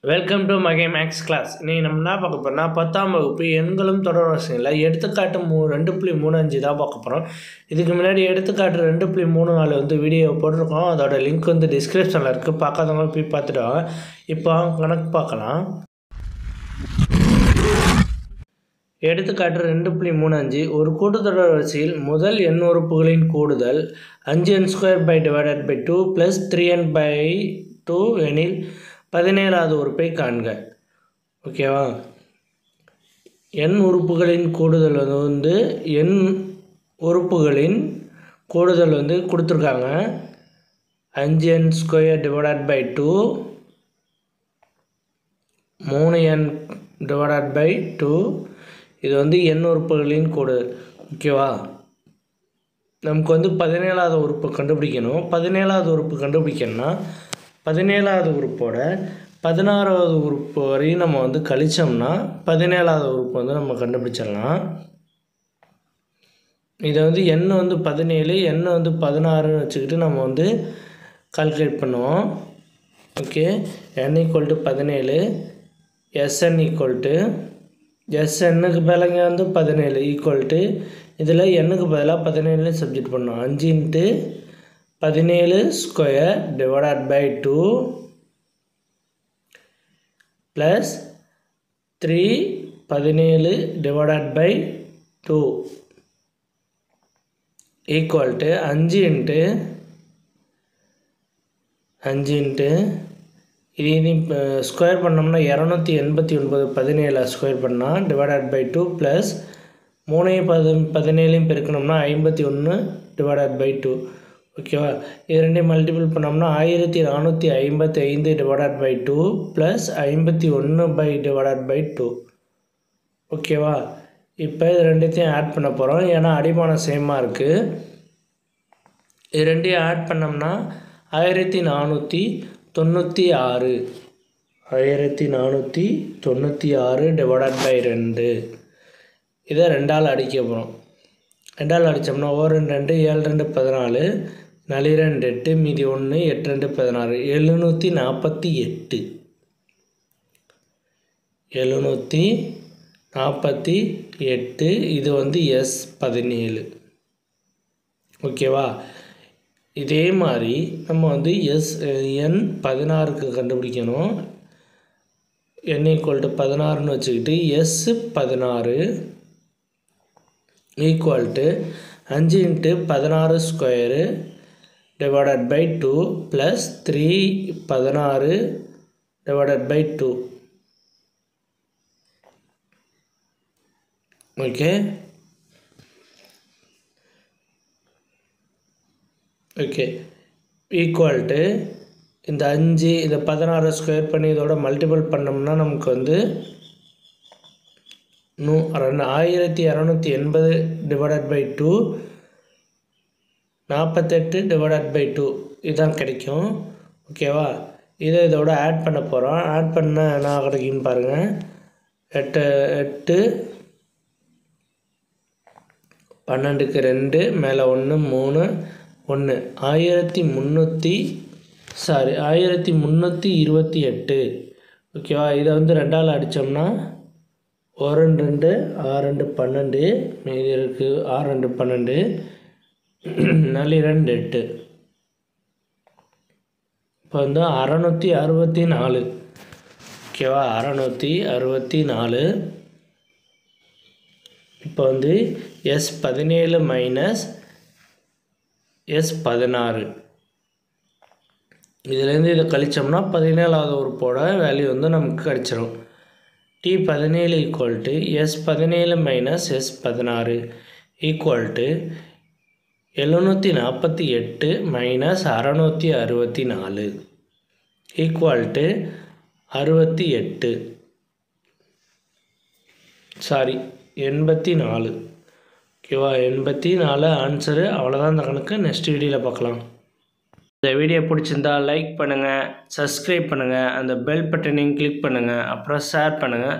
Welcome to Mahe maths class. நீ நம்ம என்ன பார்க்க போகிறோம்னா 10ஆம் வகுப்பு எண்களும் தொடர்வரிசையில் எடுத்துக்காட்டு 2.35 தான் பார்க்க போகிறோம். இதுக்கு முன்னாடி எடுத்துக்காட்டு 2.34 வந்து வீடியோ போட்டிருக்கோம். அதோட லிங்க் வந்து டிஸ்கிரிப்ஷனில் இருக்குது. பார்க்காதவங்க போய் பார்த்துடுவாங்க. இப்போ கணக்கு பார்க்கலாம். எடுத்துக்காட்டு 2.35 ஒரு கூட்டுத்தொடர் வரிசையில் முதல் n உறுப்புகளின் கூடுதல் 5n² / 2 + 3n/2 எனில் 17வது உறுப்பை காண்க. ஓகேவா? n உறுப்புகளின் கூடுதல் வந்து n உறுப்புகளின் கூடுதல் வந்து கொடுத்துருக்காங்க. 5n² / 2 3n/2 இது வந்து n உறுப்புகளின் கூடுதல். ஓகேவா? நமக்கு வந்து 17வது உறுப்பு கண்டுபிடிக்கணும். 17வது உறுப்பு கண்டுபிடிக்கணும்னா 17வது உறுப்போட 16வது உறுப்பு வரையும் நம்ம வந்து கழிச்சோம்னா 17வது உறுப்பு வந்து நம்ம கண்டுபிடிச்சிடலாம். இதை வந்து n வந்து 17 n வந்து 16ன்னு வச்சுக்கிட்டு நம்ம வந்து கால்குலேட் பண்ணுவோம். ஓகே, n = 17, Sn = Snக்கு பதிலாக வந்து 17 இதில் nக்கு பதிலாக 17 சப்ஜெக்ட் பண்ணோம். 5 × 17² / 2 + 3 17/2 5 இது ஸ்கொயர் பண்ணோம்னா 289. 17 ஸ்கொயர் பண்ணால் /2 ப்ளஸ் 3 17 பெருக்கணும்னா 51/2. ஓகேவா? இது ரெண்டையும் மல்டிபிள் பண்ணோம்னா 1455/2 ப்ளஸ் 51/2. ஓகேவா? இப்போ இது ரெண்டுத்தையும் ஆட் பண்ண போகிறோம். ஏன்னா அடிமானம் சேமாக இருக்குது. இது ரெண்டையும் ஆட் பண்ணோம்னா 1496 1496/2 இதை 2ஆல் அடிக்க போகிறோம். 2ஆல் அடித்தோம்னா 1 2 7 2 14 4 2 8 மீதி 1 8 2 16 748. இது வந்து S17. ஓகேவா? இதே மாதிரி நம்ம வந்து N16க்கு கண்டுபிடிக்கணும். n = 16ன்னு வச்சுக்கிட்டு S16 = 5 × 16² / 2 + 3 16/2. ஓகே, இந்த 5 இதை 16 ஸ்கொயர் பண்ணி இதோட மல்டிபிள் பண்ணோம்னா நமக்கு வந்து 1280/2 48/2 இதுதான் கிடைக்கும். ஓகேவா? இதை இதோட ஆட் பண்ண போகிறோம். ஆட் பண்ண என்ன கிடைக்குன்னு பாருங்கள். 8 12க்கு 2 மேலே 1 3 1 1328. ஓகேவா? இதை வந்து 2ஆல் அடித்தோம்னா 1 2 6 2 12 மீதி இருக்குது 6 2 12 4 2 8. இப்போ வந்து 664. ஓகேவா? 664. இப்போ வந்து S17 - S16 இதுலேருந்து இதை கழிச்சோம்னா 17வது உறுப்போட வேல்யூ வந்து நமக்கு கிடச்சிரும். T17 = S17 - S16 = 748 - 664 = 84. ஓகேவா? 84 ஆன்சரு. அவ்வளோதான் இந்த கணக்கு. நெக்ஸ்ட் வீடியோவில் பார்க்கலாம். இந்த வீடியோ பிடிச்சிருந்தால் லைக் பண்ணுங்கள், சப்ஸ்கிரைப் பண்ணுங்கள், அந்த பெல் பட்டனையும் கிளிக் பண்ணுங்கள், அப்புறம் ஷேர் பண்ணுங்கள்.